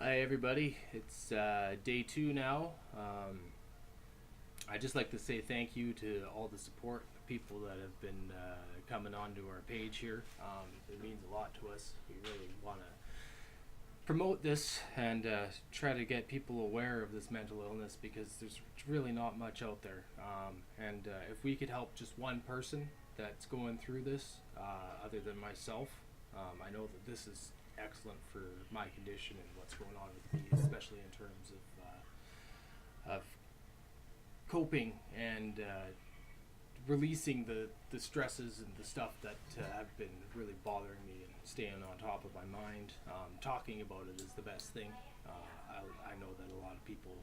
Hi everybody, it's day two now. I'd just like to say thank you to all the support people that have been coming onto our page here. It means a lot to us. We really want to promote this and try to get people aware of this mental illness because there's really not much out there. And if we could help just one person that's going through this, other than myself, I know that this is excellent for my condition and what's going on with me, especially in terms of coping and releasing the stresses and the stuff that have been really bothering me and staying on top of my mind. Talking about it is the best thing. I know that a lot of people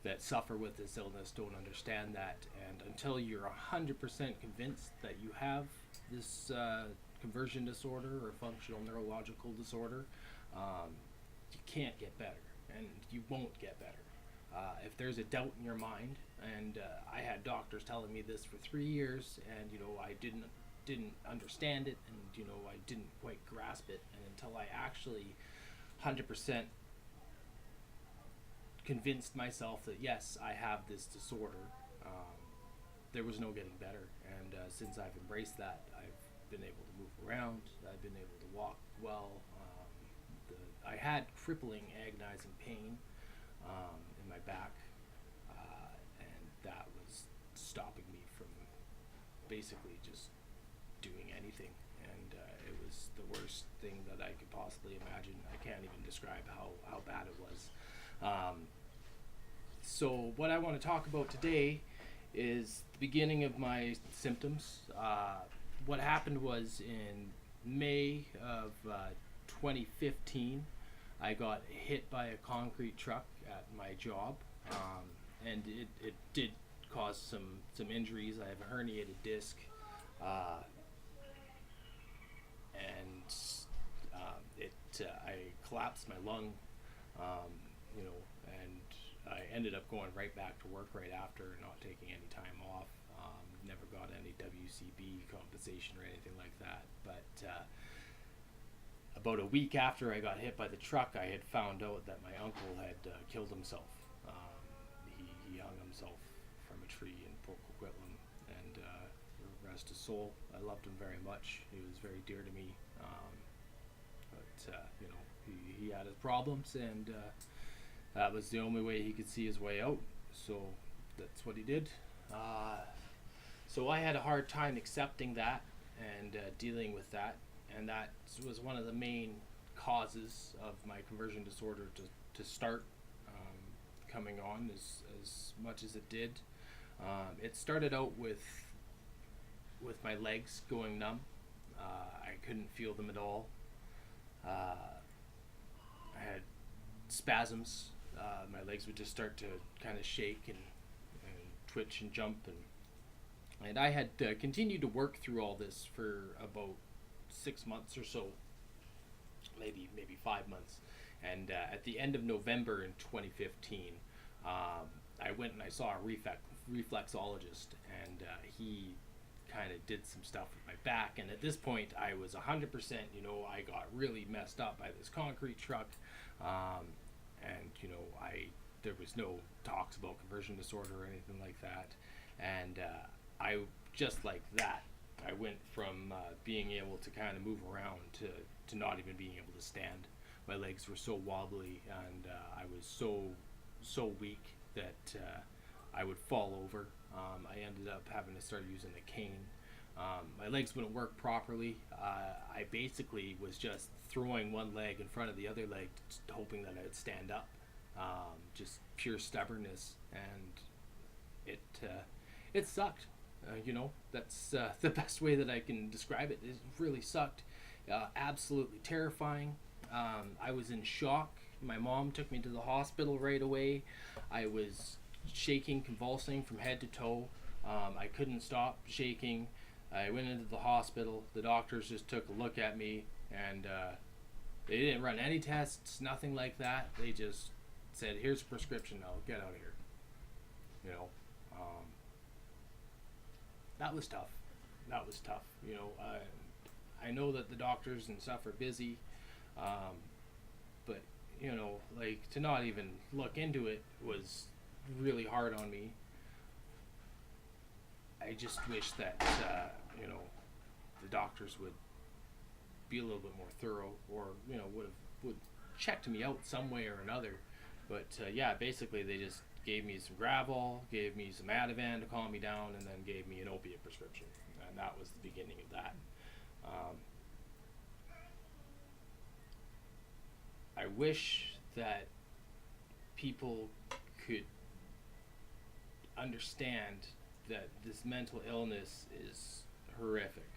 that suffer with this illness don't understand that, and until you're 100% convinced that you have this conversion disorder or functional neurological disorder, you can't get better, and you won't get better. If there's a doubt in your mind, and I had doctors telling me this for 3 years, and I didn't understand it, and I didn't quite grasp it, and until I actually 100% convinced myself that yes, I have this disorder, there was no getting better. And since I've embraced that, I've been able to move around. I've been able to walk well. I had crippling, agonizing pain in my back, and that was stopping me from basically just doing anything. And it was the worst thing that I could possibly imagine. I can't even describe how bad it was. So what I want to talk about today is the beginning of my symptoms. What happened was in May of 2015, I got hit by a concrete truck at my job, and it did cause some injuries. I have a herniated disc, and I collapsed my lung, and I ended up going right back to work right after, not taking any time off. Never got any WCB compensation or anything like that. But about a week after I got hit by the truck, I had found out that my uncle had killed himself. He hung himself from a tree in Port Coquitlam, and rest his soul. I loved him very much. He was very dear to me. But he had his problems, and that was the only way he could see his way out. So that's what he did. So I had a hard time accepting that and dealing with that, and that was one of the main causes of my conversion disorder to start coming on as much as it did. It started out with my legs going numb. I couldn't feel them at all. I had spasms. My legs would just start to kind of shake and twitch and jump, and I had continued to work through all this for about 6 months or so, maybe 5 months. And at the end of November in 2015, I went and I saw a reflexologist, and he kind of did some stuff with my back. And at this point, I was 100%. I got really messed up by this concrete truck, and there was no talks about conversion disorder or anything like that. And I just like that, I went from being able to kind of move around to not even being able to stand. My legs were so wobbly, and I was so weak that I would fall over. I ended up having to start using a cane. My legs wouldn't work properly. I basically was just throwing one leg in front of the other leg, hoping that I'd stand up. Just pure stubbornness, and it sucked. That's the best way that I can describe it. It really sucked. Absolutely terrifying. I was in shock. My mom took me to the hospital right away. I was shaking, convulsing from head to toe. I couldn't stop shaking. I went into the hospital. The doctors just took a look at me, and they didn't run any tests, nothing like that. They just said, "Here's a prescription now, get out of here." That was tough. I know that the doctors and stuff are busy, but like to not even look into it was really hard on me. I just wish that you know, the doctors would be a little bit more thorough, or you know, would checked me out some way or another. But yeah, basically they just gave me some Gravol, gave me some Ativan to calm me down, and then gave me an opiate prescription, and that was the beginning of that. Um, I wish that people could understand that this mental illness is horrific.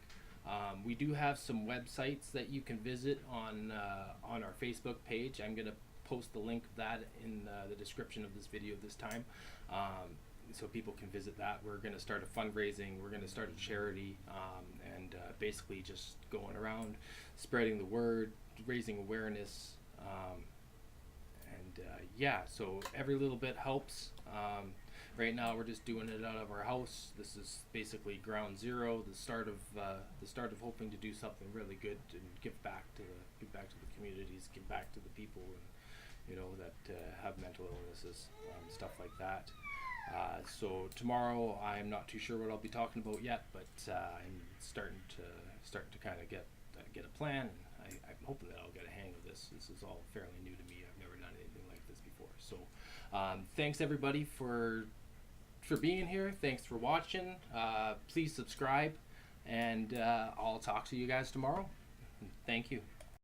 We do have some websites that you can visit on our Facebook page. I'm gonna post the link of that in the description of this video this time, so people can visit that. We're gonna start a fundraising. We're gonna start a charity, and basically just going around, spreading the word, raising awareness, and yeah. So every little bit helps. Right now, we're just doing it out of our house. This is basically ground zero, the start of hoping to do something really good and give back to the communities, give back to the people, and you know, that have mental illnesses, stuff like that. So tomorrow, I'm not too sure what I'll be talking about yet, but I'm starting to kind of get a plan. And I'm hoping that I'll get a hang of this. This is all fairly new to me. I've never done anything like this before. So thanks everybody for being here. Thanks for watching. Please subscribe, and I'll talk to you guys tomorrow. Thank you.